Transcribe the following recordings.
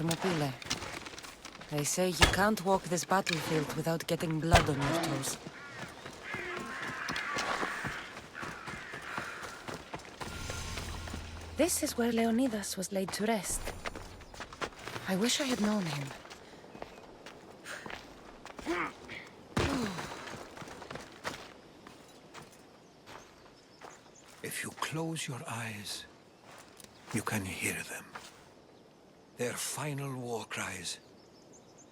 Thermopylae. They say you can't walk this battlefield without getting blood on your toes. This is where Leonidas was laid to rest. I wish I had known him. If you close your eyes, you can hear them. Their final war cries,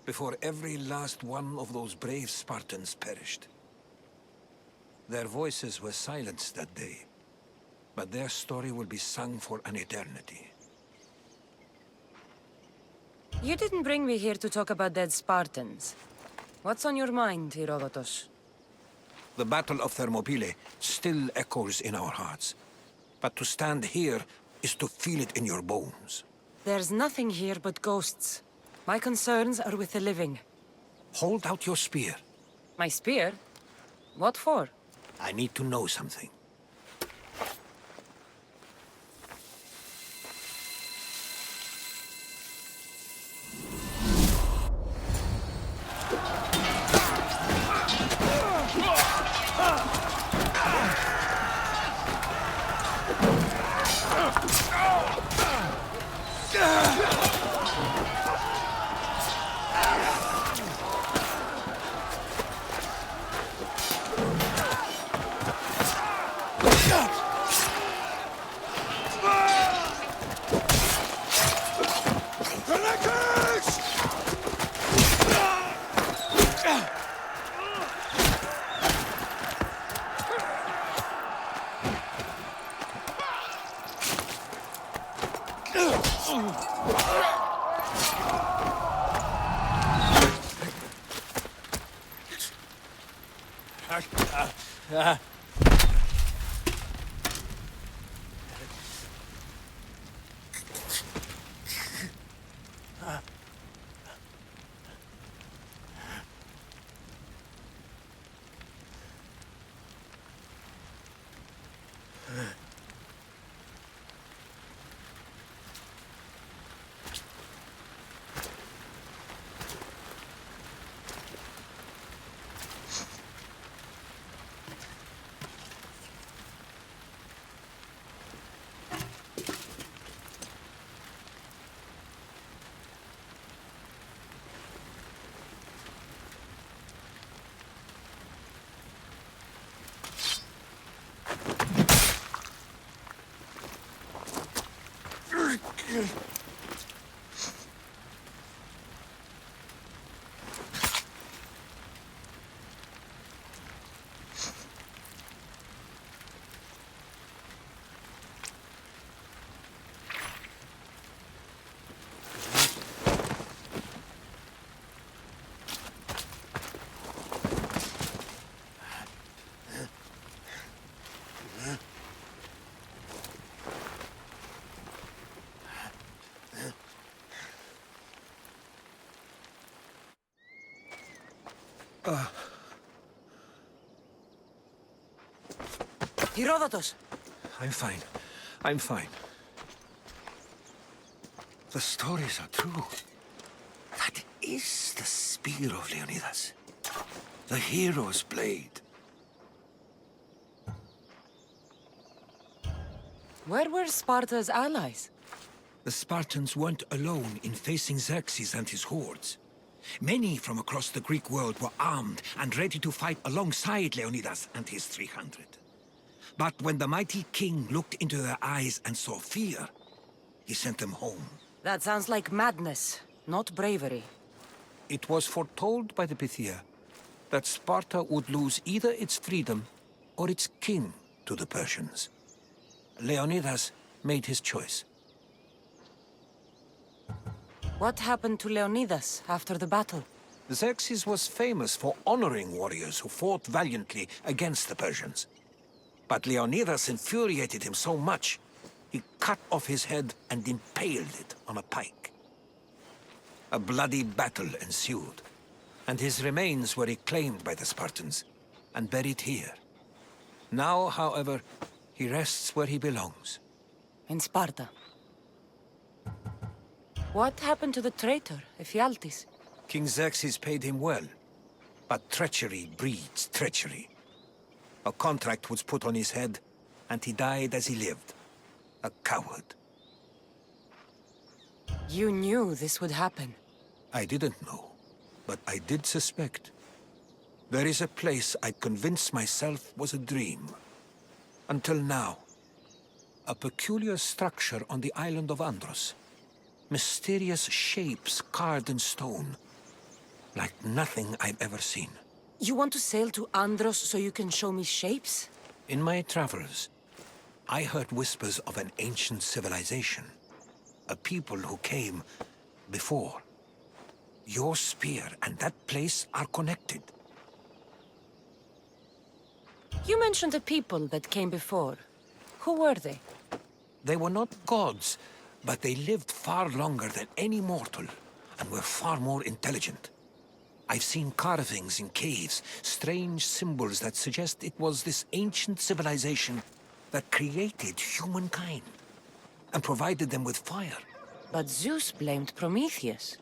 before every last one of those brave Spartans perished. Their voices were silenced that day, but their story will be sung for an eternity. You didn't bring me here to talk about dead Spartans. What's on your mind, Herodotus? The Battle of Thermopylae still echoes in our hearts. But to stand here is to feel it in your bones. There's nothing here but ghosts. My concerns are with the living. Hold out your spear. My spear? What for? I need to know something. Herodotus! I'm fine. I'm fine. The stories are true. That is the spear of Leonidas. The hero's blade. Where were Sparta's allies? The Spartans weren't alone in facing Xerxes and his hordes. Many from across the Greek world were armed and ready to fight alongside Leonidas and his 300. But when the mighty king looked into their eyes and saw fear, he sent them home. That sounds like madness, not bravery. It was foretold by the Pythia that Sparta would lose either its freedom or its king to the Persians. Leonidas made his choice. What happened to Leonidas after the battle? Xerxes was famous for honoring warriors who fought valiantly against the Persians. But Leonidas infuriated him so much, he cut off his head and impaled it on a pike. A bloody battle ensued, and his remains were reclaimed by the Spartans and buried here. Now, however, he rests where he belongs. In Sparta. What happened to the traitor, Ephialtes? King Xerxes paid him well, but treachery breeds treachery. A contract was put on his head, and he died as he lived. A coward. You knew this would happen. I didn't know, but I did suspect. There is a place I convinced myself was a dream. Until now. A peculiar structure on the island of Andros. Mysterious shapes carved in stone. Like nothing I've ever seen. You want to sail to Andros so you can show me shapes? In my travels, I heard whispers of an ancient civilization. A people who came before. Your spear and that place are connected. You mentioned a people that came before. Who were they? They were not gods, but they lived far longer than any mortal, and were far more intelligent. I've seen carvings in caves, strange symbols that suggest it was this ancient civilization that created humankind, and provided them with fire. But Zeus blamed Prometheus.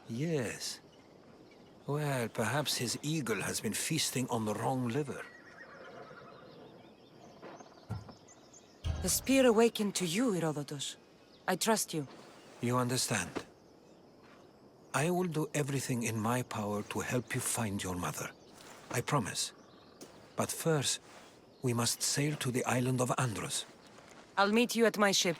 Yes. Well, perhaps his eagle has been feasting on the wrong liver. The spear awakened to you, Herodotus. I trust you. You understand. I will do everything in my power to help you find your mother. I promise. But first, we must sail to the island of Andros. I'll meet you at my ship.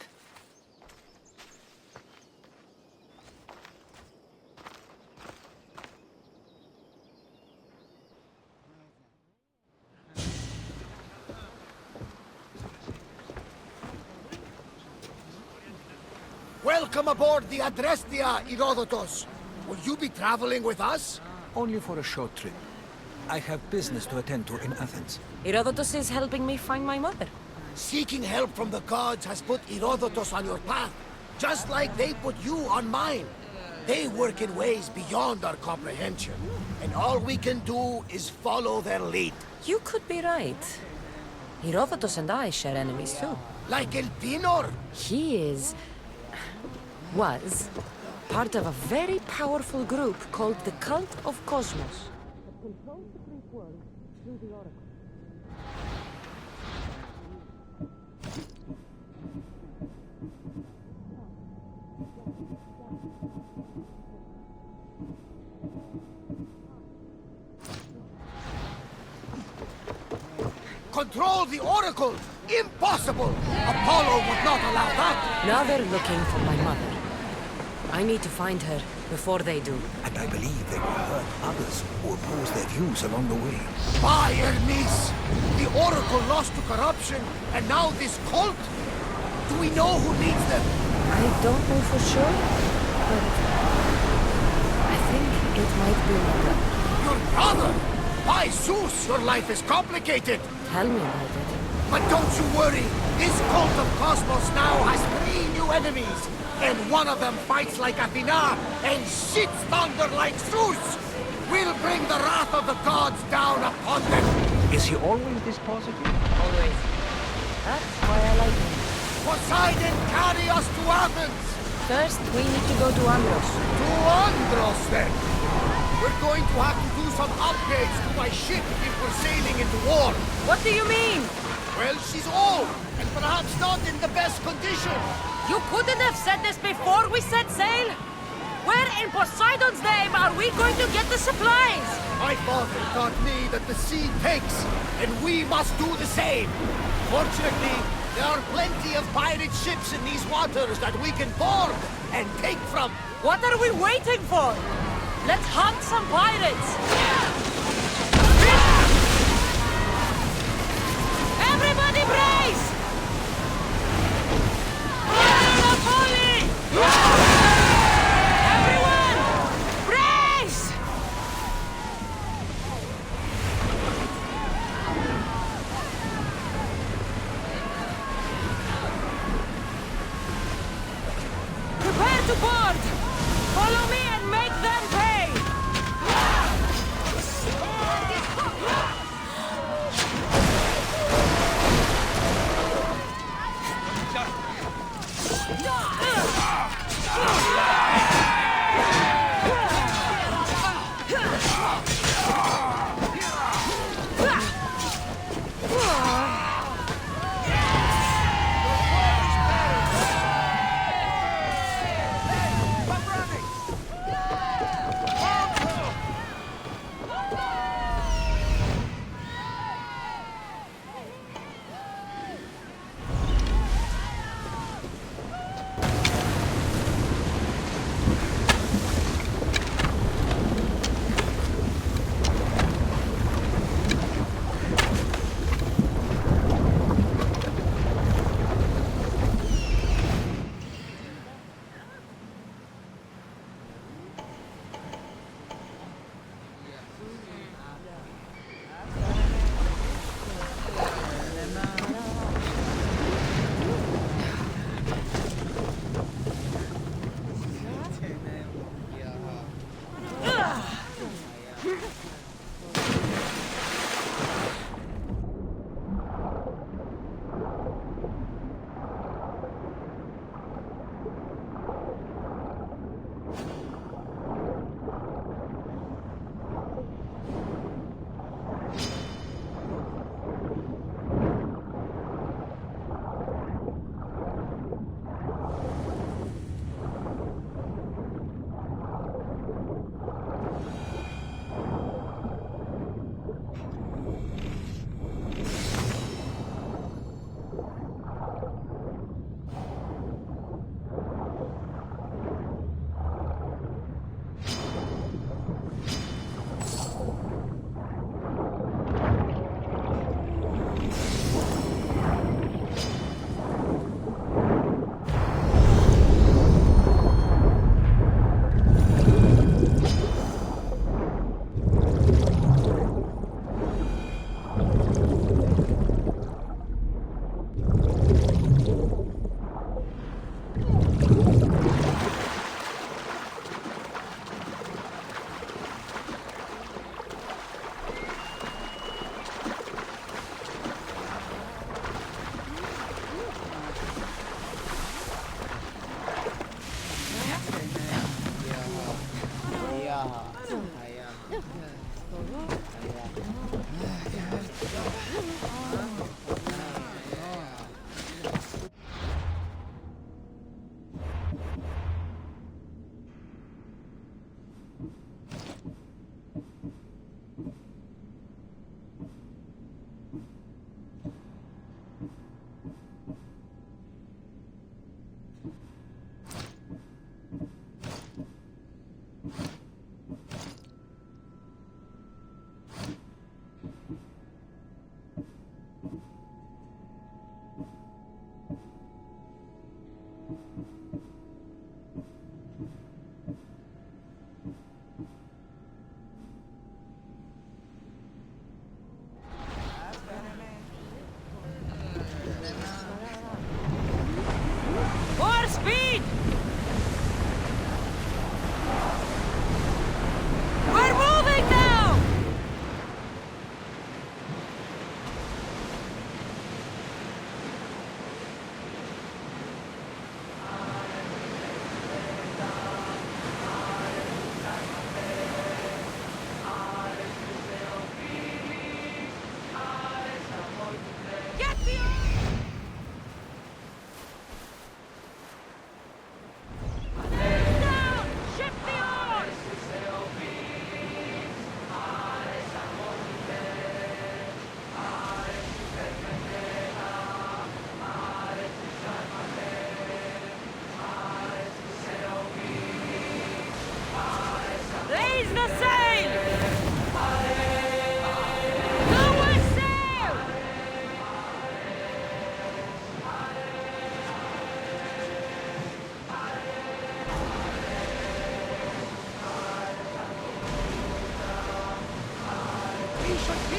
Welcome aboard the Adrestia, Herodotus. Will you be traveling with us? Only for a short trip. I have business to attend to in Athens. Herodotus is helping me find my mother. Seeking help from the gods has put Herodotus on your path, just like they put you on mine. They work in ways beyond our comprehension, and all we can do is follow their lead. You could be right. Herodotus and I share enemies too. Like Elpinor? He was part of a very powerful group called the Cult of Cosmos. It controls the Greek world through the Oracle. Control the Oracle! Impossible! Apollo would not allow that! Now they're looking for my mother. I need to find her before they do. And I believe they will hurt others who oppose their views along the way. By Hermes! The Oracle lost to corruption, and now this cult? Do we know who leads them? I don't know for sure, but I think it might be my brother. Your brother? By Zeus, your life is complicated! Tell me about it. But don't you worry, this cult of Cosmos now has 3 new enemies, and one of them fights like Athena and shits thunder like Zeus! We'll bring the wrath of the gods down upon them! Is he always this positive? Always. That's why I like him. Poseidon, carry us to Athens! First, we need to go to Andros. To Andros, then! We're going to have to do some upgrades to my ship if we're sailing into war. What do you mean? Well, she's old, and perhaps not in the best condition. You couldn't have said this before we set sail? Where in Poseidon's name are we going to get the supplies? My father taught me that the sea takes, and we must do the same. Fortunately, there are plenty of pirate ships in these waters that we can board and take from. What are we waiting for? Let's hunt some pirates! Everybody brace! Everyone! Brace! Prepare to board! Follow me and make them pay!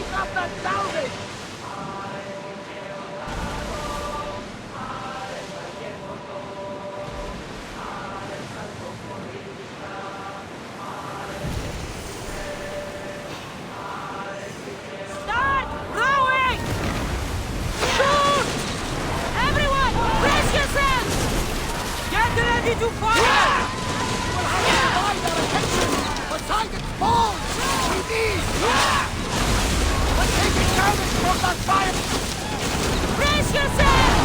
Keep up that salvage! Start rowing! Shoot! Everyone, brace yourselves! Get ready to fire! We'll have to divide our attention! Poseidon falls! With ease! We're taking damage from that fire! Brace yourselves!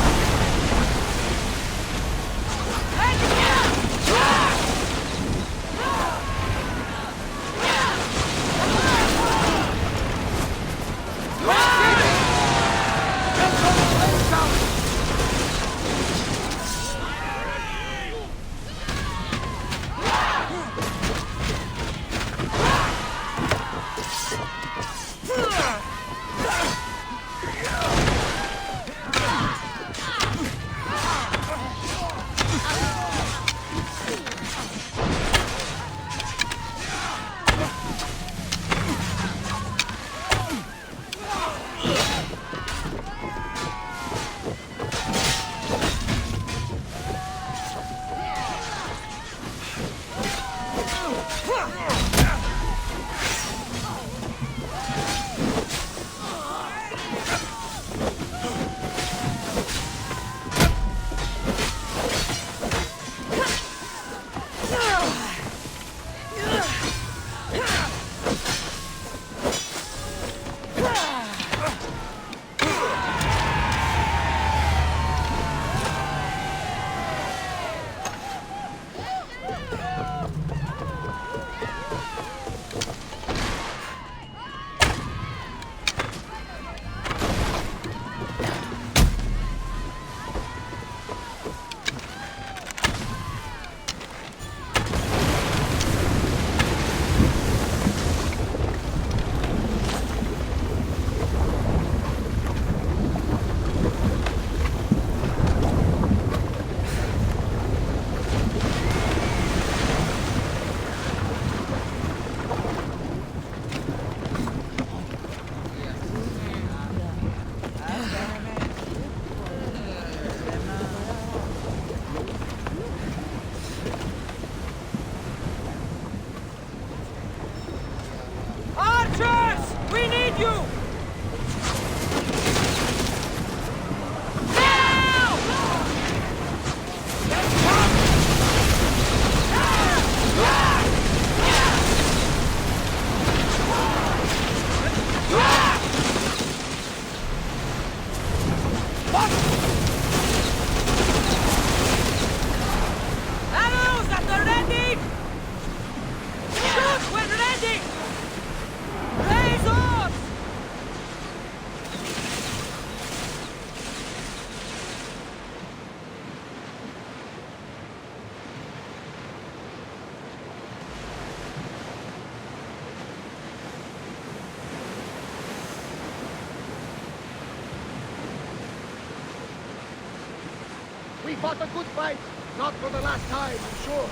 We fought a good fight. Not for the last time, I'm sure.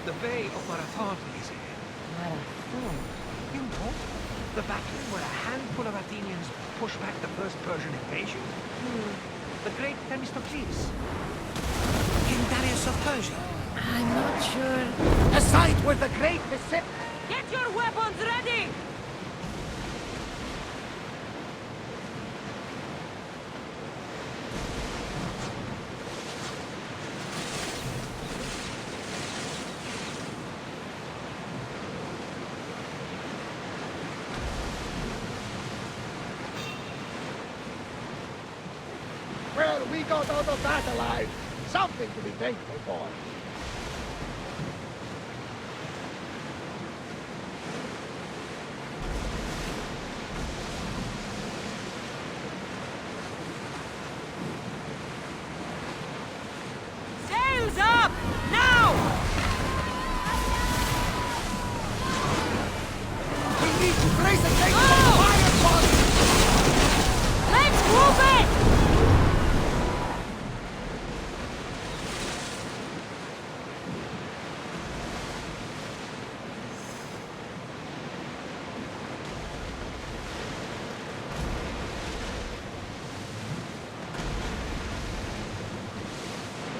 The Bay of Marathon is here. Marathon. You know, the battle where a handful of Athenians pushed back the first Persian invasion. The great Themistocles. King Darius of Persia. I'm not sure. A sight where the great Deception. Get your weapons ready! Well, we got out of that alive. Something to be thankful for. Sails up! Now! We need to brace against Go! the fireball! Let's move it!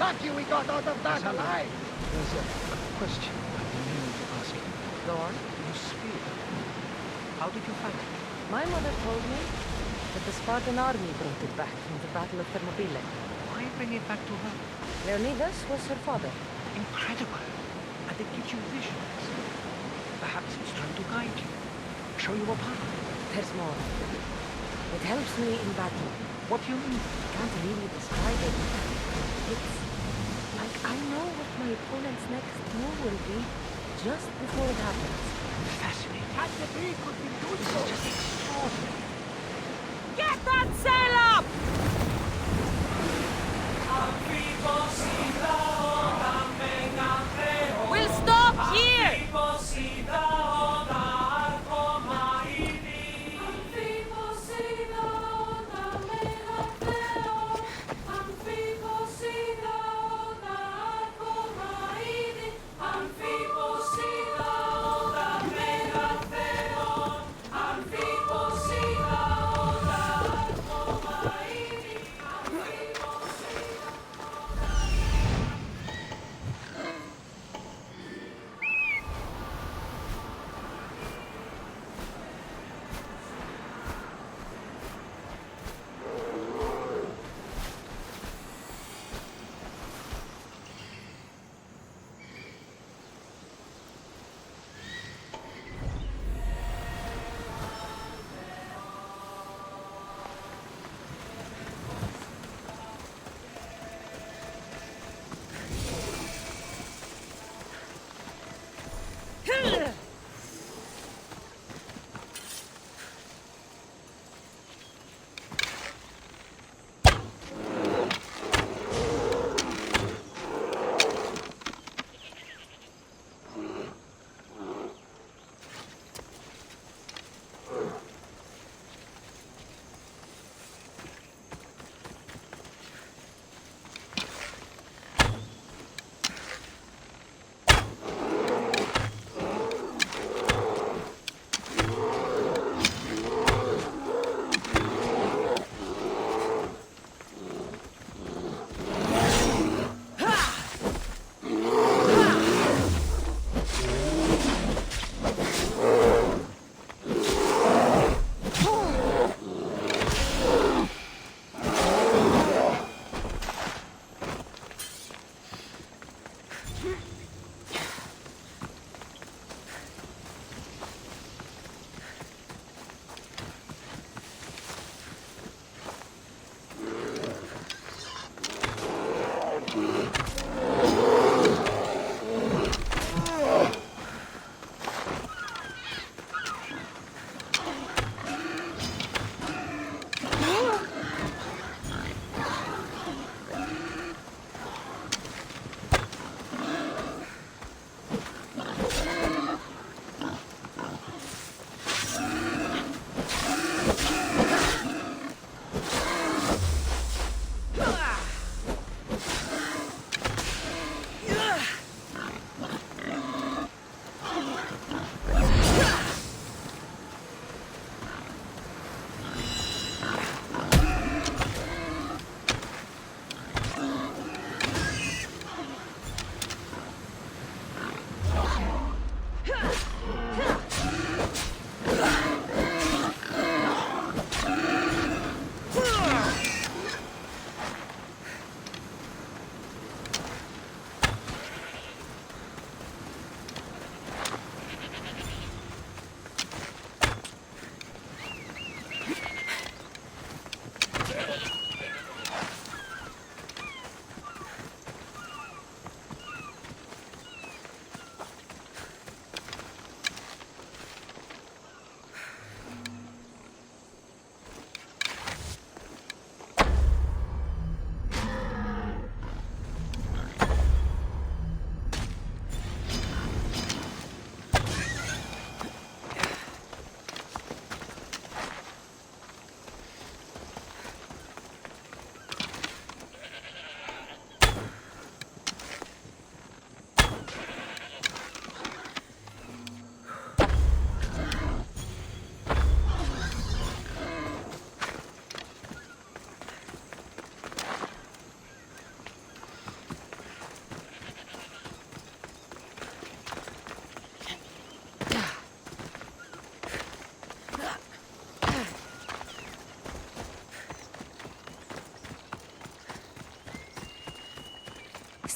Lucky we got out of that alive. There's a question I've been meaning to ask you. Go on. Your spear. How did you find it? My mother told me that the Spartan army brought it back from the Battle of Thermopylae. Why bring it back to her? Leonidas was her father. Incredible. And it gives you visions. Perhaps it's trying to guide you. Show you a path. There's more. It helps me in battle. What do you mean? I can't really describe it. It's like I know what my opponent's next move will be just before it happens. Fascinating. Had the brink would be This is useful. just extraordinary. Get that sail up! We'll stop here!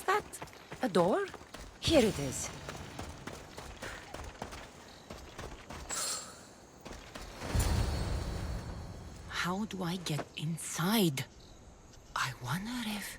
that a door? Here it is. How do I get inside? I wonder if...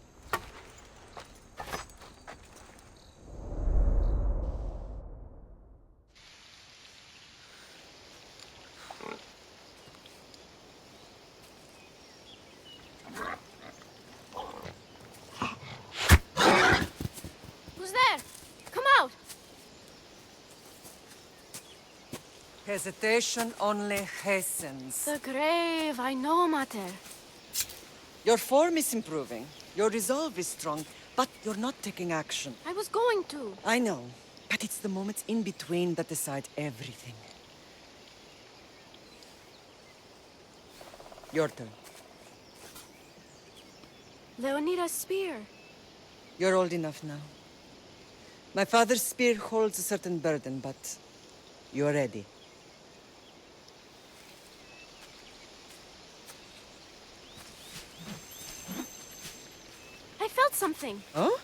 Who's there? Come out! Hesitation only hastens. The grave, I know, Mater. Your form is improving. Your resolve is strong, but you're not taking action. I was going to. I know, but it's the moments in between that decide everything. Your turn. Leonida's spear. You're old enough now. My father's spear holds a certain burden, but you're ready. I felt something. Oh?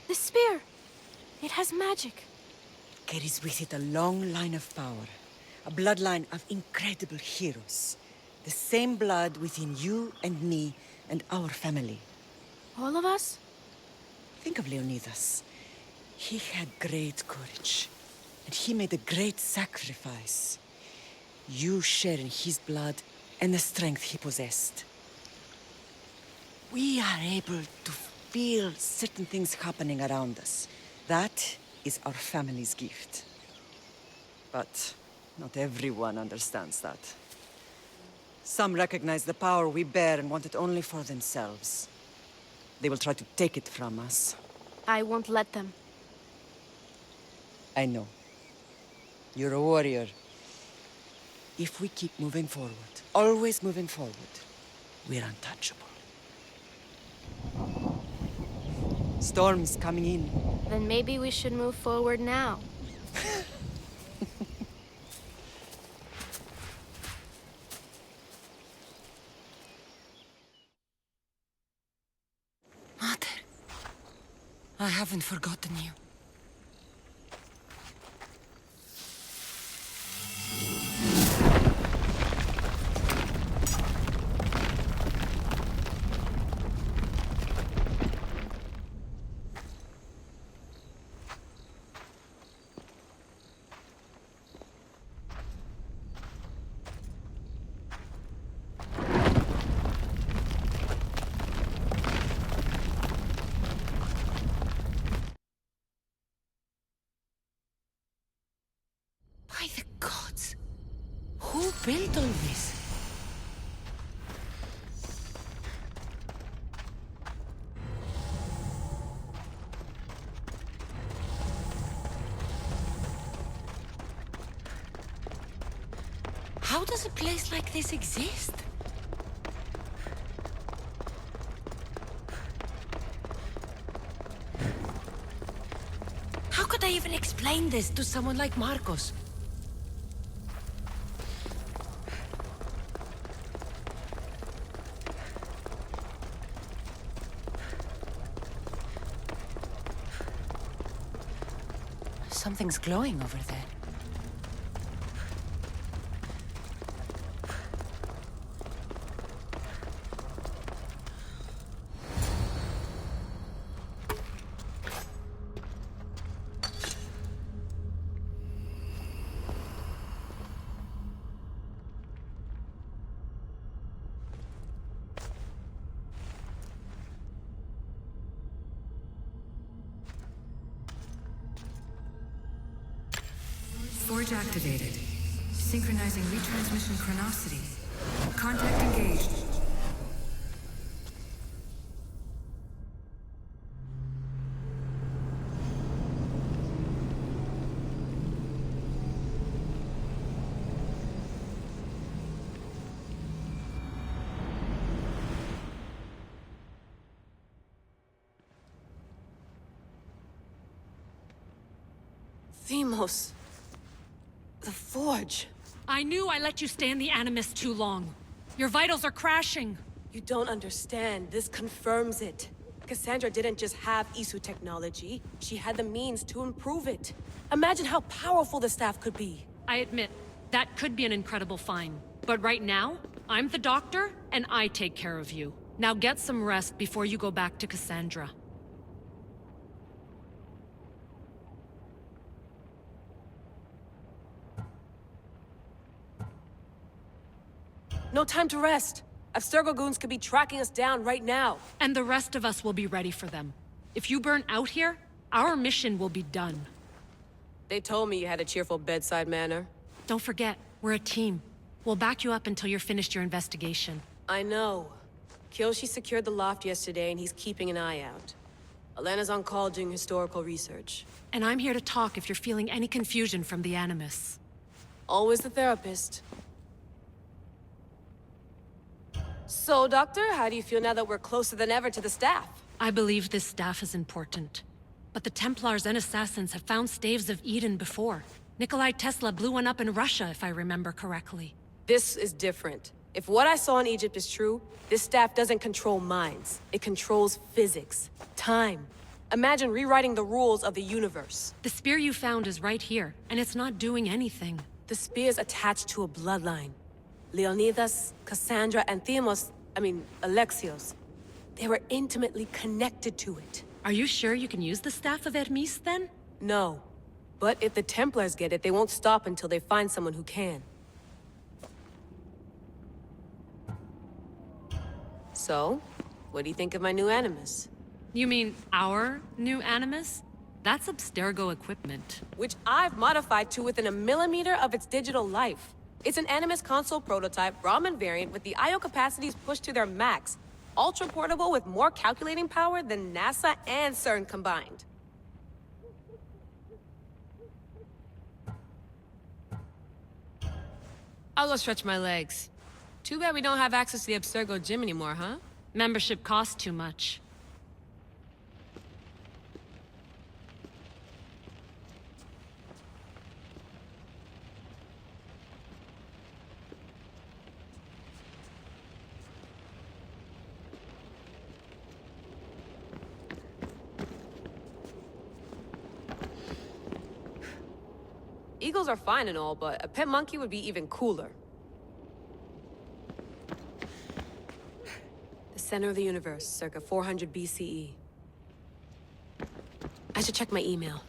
The spear. It has magic. Carries with it a long line of power. A bloodline of incredible heroes. The same blood within you and me and our family. All of us? Think of Leonidas. He had great courage. And he made a great sacrifice. You share in his blood and the strength he possessed. We are able to feel certain things happening around us. That is our family's gift. But not everyone understands that. Some recognize the power we bear and want it only for themselves. They will try to take it from us. I won't let them. I know. You're a warrior. If we keep moving forward, always moving forward, we're untouchable. Storm's coming in. Then maybe we should move forward now. Mater, I haven't forgotten you. By the gods! Who built all this? How does a place like this exist? How could I even explain this to someone like Marcos? Something's glowing over there. Forge activated. Synchronizing retransmission chronicity. Contact engaged. Themos. The Forge. I knew I let you stay in the Animus too long. Your vitals are crashing. You don't understand. This confirms it. Cassandra didn't just have Isu technology, she had the means to improve it. Imagine how powerful the staff could be. I admit, that could be an incredible find. But right now, I'm the doctor, and I take care of you. Now get some rest before you go back to Cassandra. No time to rest. Abstergo goons could be tracking us down right now. And the rest of us will be ready for them. If you burn out here, our mission will be done. They told me you had a cheerful bedside manner. Don't forget, we're a team. We'll back you up until you're finished your investigation. I know. Kyoshi secured the loft yesterday and he's keeping an eye out. Elena's on call doing historical research. And I'm here to talk if you're feeling any confusion from the Animus. Always the therapist. So, Doctor, how do you feel now that we're closer than ever to the staff? I believe this staff is important. But the Templars and Assassins have found staves of Eden before. Nikolai Tesla blew one up in Russia, if I remember correctly. This is different. If what I saw in Egypt is true, this staff doesn't control minds. It controls physics, time. Imagine rewriting the rules of the universe. The spear you found is right here, and it's not doing anything. The spear's attached to a bloodline. Leonidas, Cassandra, and Alexios. They were intimately connected to it. Are you sure you can use the Staff of Hermes, then? No. But if the Templars get it, they won't stop until they find someone who can. So, what do you think of my new Animus? You mean our new Animus? That's Abstergo equipment. Which I've modified to within a millimeter of its digital life. It's an Animus console prototype, Raman variant with the I/O capacities pushed to their max. Ultra portable with more calculating power than NASA and CERN combined. I'll go stretch my legs. Too bad we don't have access to the Abstergo gym anymore, huh? Membership costs too much. Eagles are fine and all, but a pet monkey would be even cooler. The center of the universe, circa 400 BCE. I should check my email.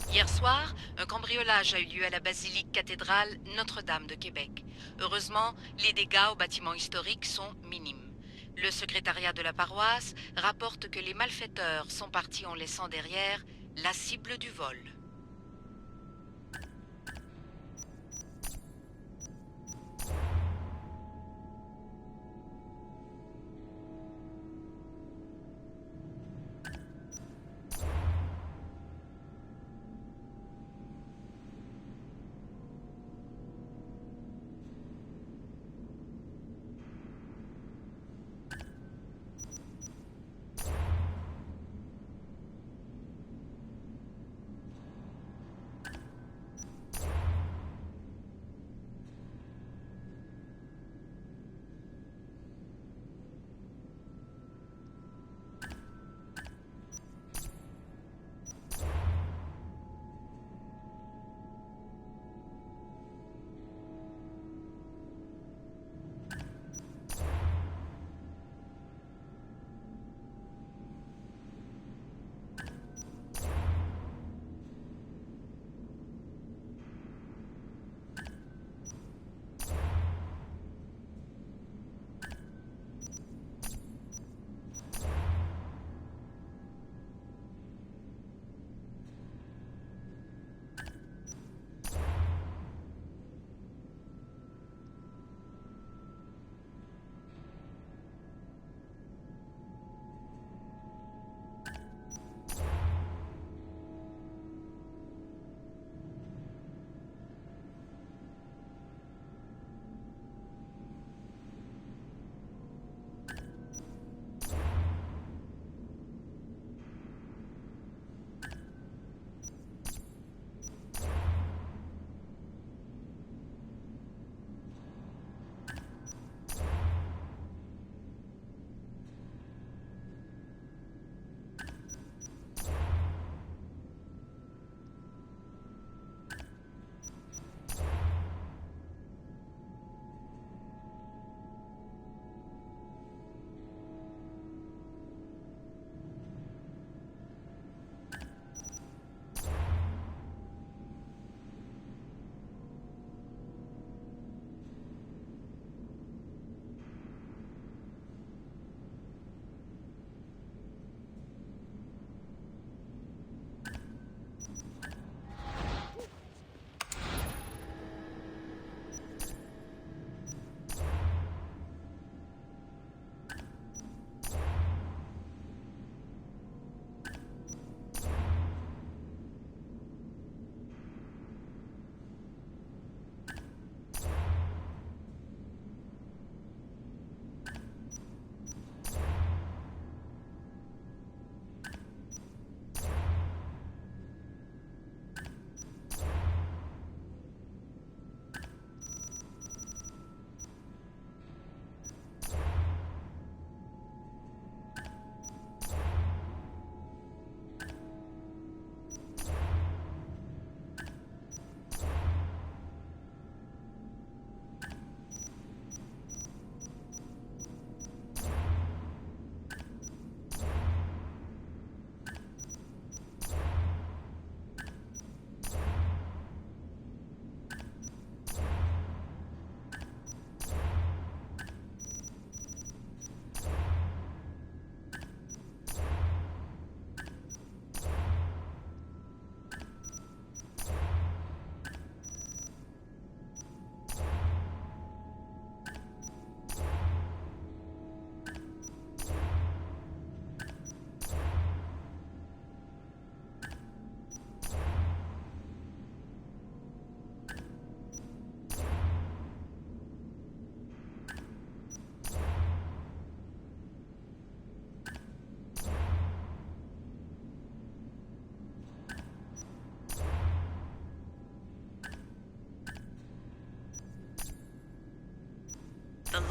Hier soir, un cambriolage a eu lieu à la basilique cathédrale Notre-Dame de Québec. Heureusement, les dégâts au bâtiment historique sont minimes. Le secrétariat de la paroisse rapporte que les malfaiteurs sont partis en laissant derrière la cible du vol.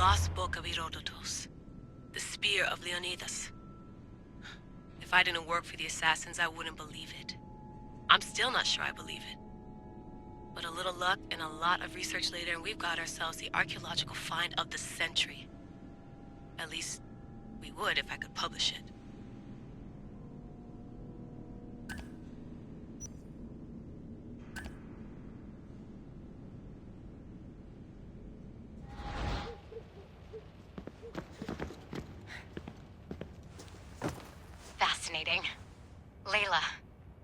lost book of Herodotus. The spear of Leonidas. If I didn't work for the assassins, I wouldn't believe it. I'm still not sure I believe it. But a little luck and a lot of research later, and we've got ourselves the archaeological find of the century. At least, we would if I could publish it. Fascinating. Layla,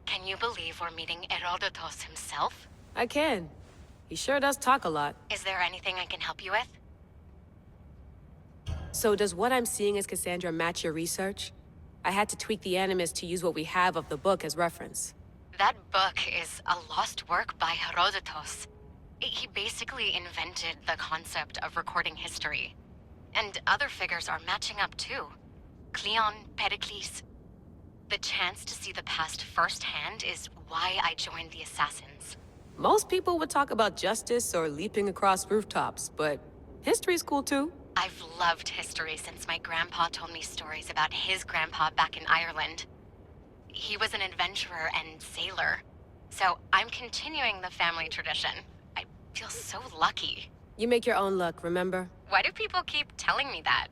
can you believe we're meeting Herodotus himself? I can. He sure does talk a lot. Is there anything I can help you with? So does what I'm seeing as Cassandra match your research? I had to tweak the animus to use what we have of the book as reference. That book is a lost work by Herodotus. He basically invented the concept of recording history. And other figures are matching up too. Cleon, Pericles. The chance to see the past firsthand is why I joined the assassins. Most people would talk about justice or leaping across rooftops, but history's cool too. I've loved history since my grandpa told me stories about his grandpa back in Ireland. He was an adventurer and sailor, so I'm continuing the family tradition. I feel so lucky. You make your own luck, remember? Why do people keep telling me that?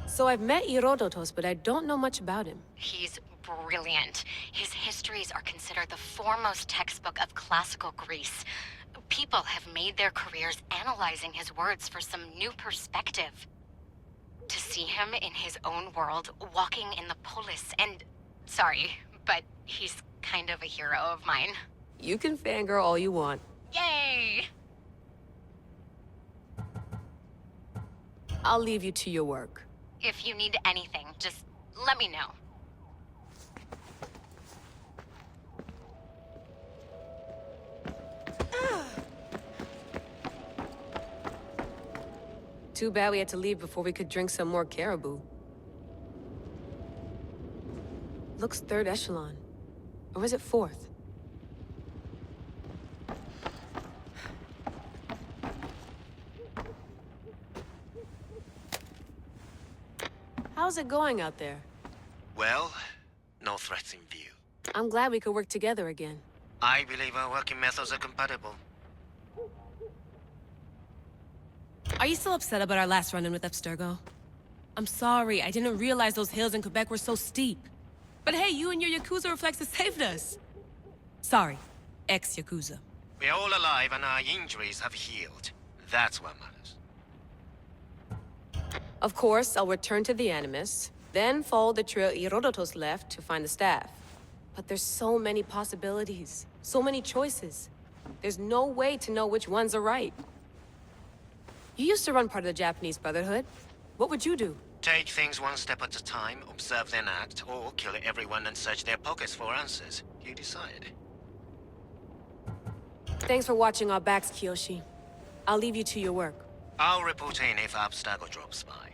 So I've met Herodotus, but I don't know much about him. He's brilliant. His histories are considered the foremost textbook of classical Greece. People have made their careers analyzing his words for some new perspective. To see him in his own world, walking in the polis, and... Sorry, but he's kind of a hero of mine. You can fangirl all you want. Yay! I'll leave you to your work. If you need anything, just let me know. Too bad we had to leave before we could drink some more caribou. Looks third echelon. Or is it fourth? How's it going out there? Well, no threats in view. I'm glad we could work together again. I believe our working methods are compatible. Are you still upset about our last run-in with Abstergo? I'm sorry, I didn't realize those hills in Quebec were so steep. But hey, you and your Yakuza reflexes saved us. Sorry, ex-Yakuza. We're all alive and our injuries have healed. That's what matters. Of course, I'll return to the Animus, then follow the trail Herodotus left to find the staff. But there's so many possibilities, so many choices. There's no way to know which ones are right. You used to run part of the Japanese Brotherhood. What would you do? Take things one step at a time, observe then act, or kill everyone and search their pockets for answers. You decide. Thanks for watching our backs, Kiyoshi. I'll leave you to your work. I'll report in if Abstergo drops by.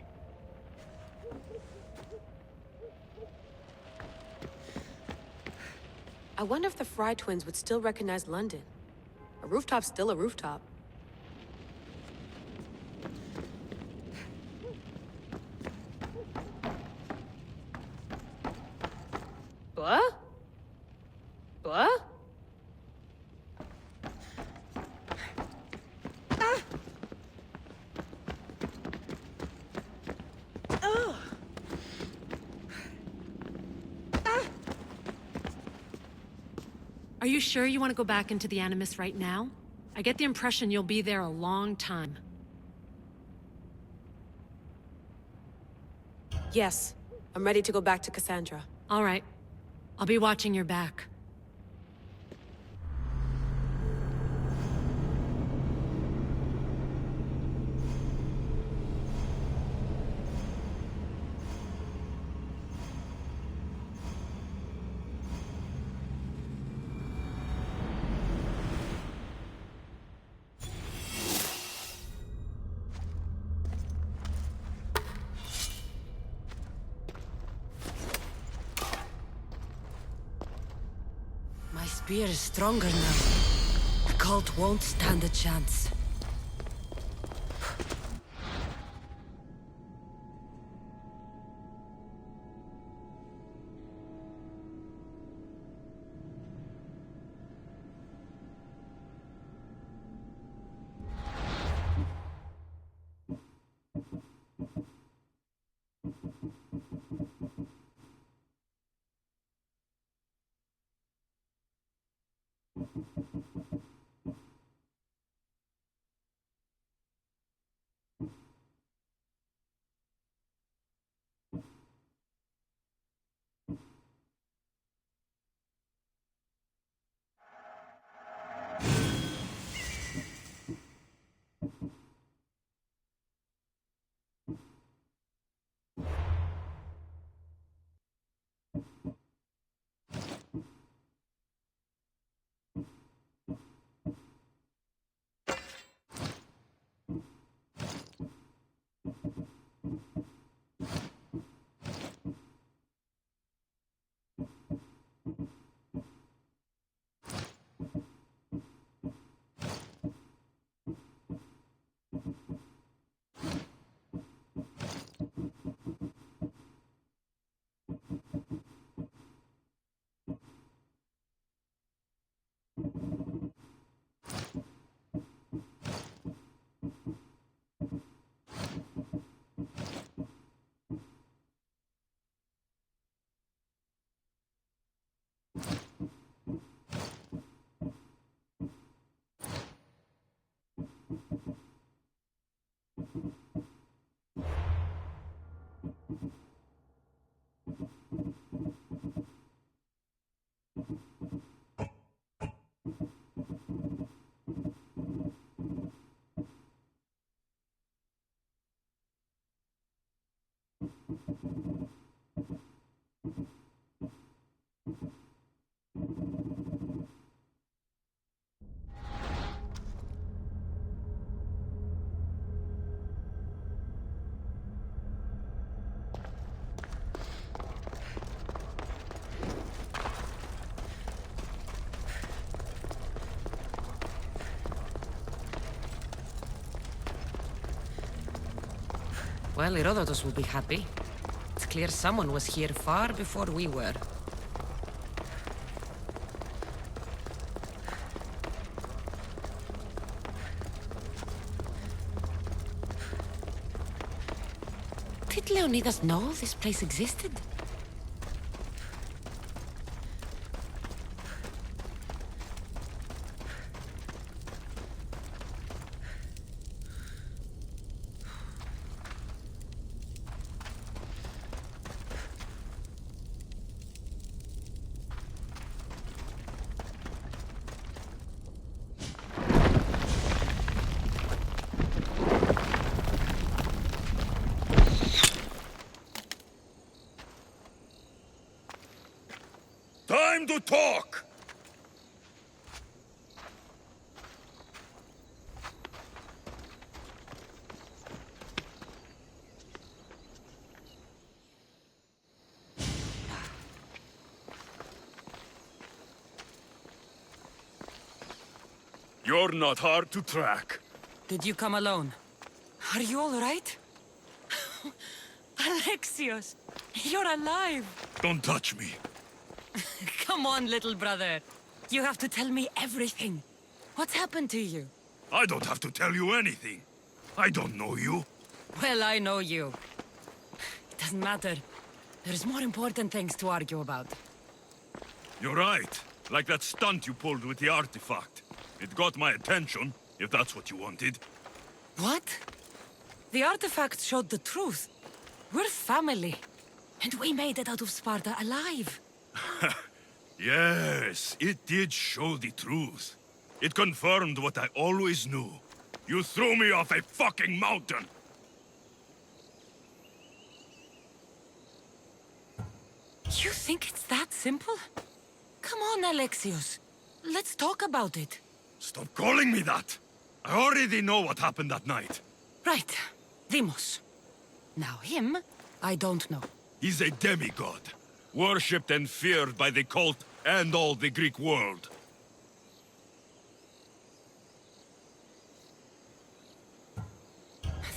I wonder if the Fry twins would still recognize London. A rooftop's still a rooftop. What? What? Are you sure you want to go back into the Animus right now? I get the impression you'll be there a long time. Yes. I'm ready to go back to Cassandra. All right. I'll be watching your back. My spear is stronger now. cult won't stand a chance. Well, Herodotus will be happy. It's clear someone was here far before we were. Did Leonidas know this place existed? Time to talk! You're not hard to track. Did you come alone? Are you all right? Alexios, you're alive! Don't touch me. Come on, little brother. You have to tell me everything. What's happened to you? I don't have to tell you anything. I don't know you. Well, I know you. It doesn't matter. There's more important things to argue about. You're right. Like that stunt you pulled with the artifact. It got my attention, if that's what you wanted. What? The artifact showed the truth. We're family. And we made it out of Sparta alive. Yes, it did show the truth. It confirmed what I always knew. You threw me off a fucking mountain! You think it's that simple? Come on, Alexios. Let's talk about it. Stop calling me that! I already know what happened that night. Right. Deimos. Now him, I don't know. He's a demigod. Worshipped and feared by the cult and all the Greek world.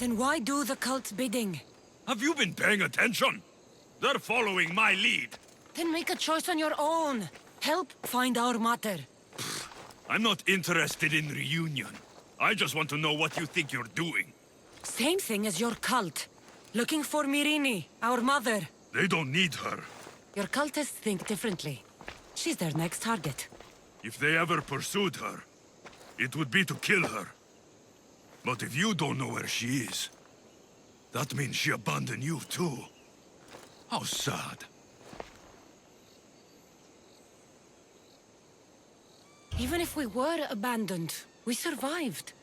Then why do the cult's bidding? Have you been paying attention? They're following my lead. Then make a choice on your own. Help find our mater. I'm not interested in reunion. I just want to know what you think you're doing. Same thing as your cult. Looking for Myrrine, our mother. They don't need her. Your cultists think differently. She's their next target. If they ever pursued her, it would be to kill her. But if you don't know where she is, that means she abandoned you too. How sad. Even if we were abandoned, we survived.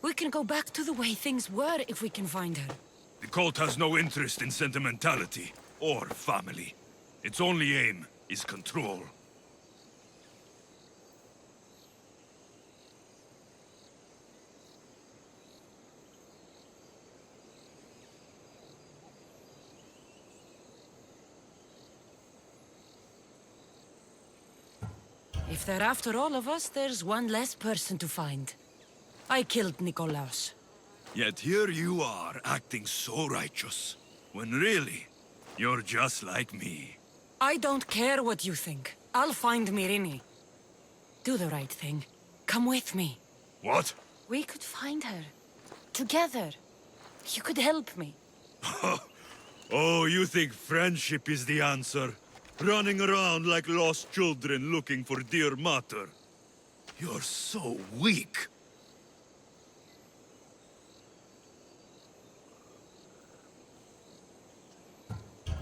We can go back to the way things were if we can find her. The cult has no interest in sentimentality or family. Its only aim is control. If they're after all of us, there's one less person to find. I killed Nikolaos. Yet here you are, acting so righteous, when really, you're just like me. I don't care what you think. I'll find Myrrine. Do the right thing. Come with me. What? We could find her. Together. You could help me. Oh, you think friendship is the answer? Running around like lost children looking for dear mater. You're so weak.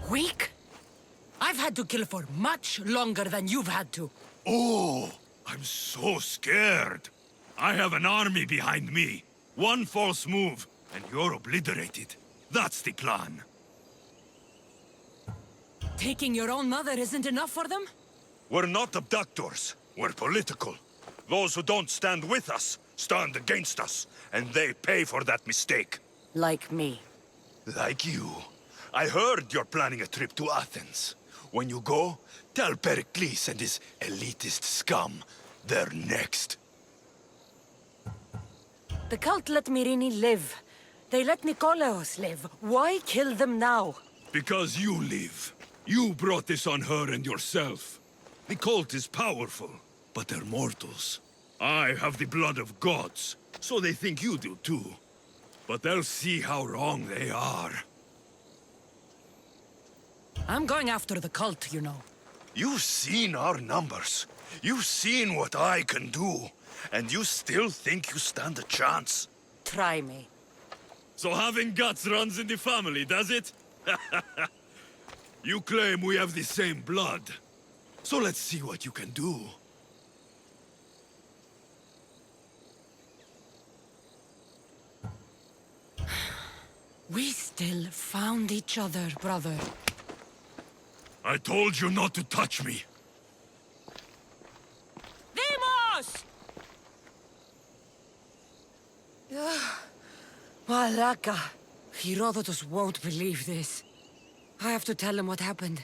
Weak? I've had to kill for much longer than you've had to. Oh, I'm so scared. I have an army behind me. One false move, and you're obliterated. That's the plan. Taking your own mother isn't enough for them? We're not abductors. We're political. Those who don't stand with us stand against us, and they pay for that mistake. Like me. Like you. I heard you're planning a trip to Athens. When you go, tell Pericles and his elitist scum they're next. The cult let Myrrine live. They let Nikolaos live. Why kill them now? Because you live. You brought this on her and yourself. The cult is powerful, but they're mortals. I have the blood of gods, so they think you do too. But they'll see how wrong they are. I'm going after the cult, you know. You've seen our numbers. You've seen what I can do. And you still think you stand a chance? Try me. So having guts runs in the family, does it? You claim we have the same blood. So let's see what you can do. We still found each other, brother. I told you not to touch me. Demos! Malaka. Herodotus won't believe this. I have to tell him what happened.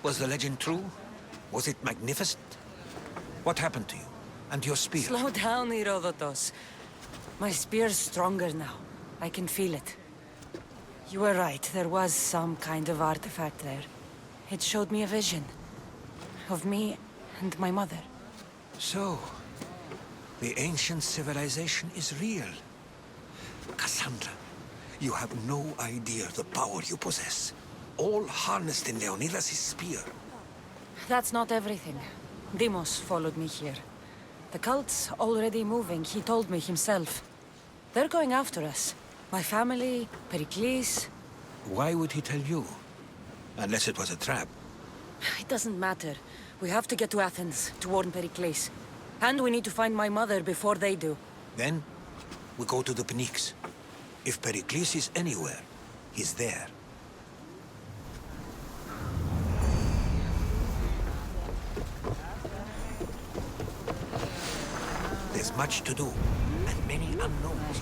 Was the legend true? Was it magnificent? What happened to you? And your spear? Slow down, Herodotus. My spear's stronger now. I can feel it. You were right, there was some kind of artifact there. It showed me a vision. Of me and my mother. So, the ancient civilization is real. Cassandra, you have no idea the power you possess. All harnessed in Leonidas' spear. That's not everything. Deimos followed me here. The cult's already moving, he told me himself. They're going after us. My family, Pericles. Why would he tell you? Unless it was a trap. It doesn't matter. We have to get to Athens, to warn Pericles. And we need to find my mother before they do. Then, we go to the Pnyx. If Pericles is anywhere, he's there. There's much to do, and many unknowns.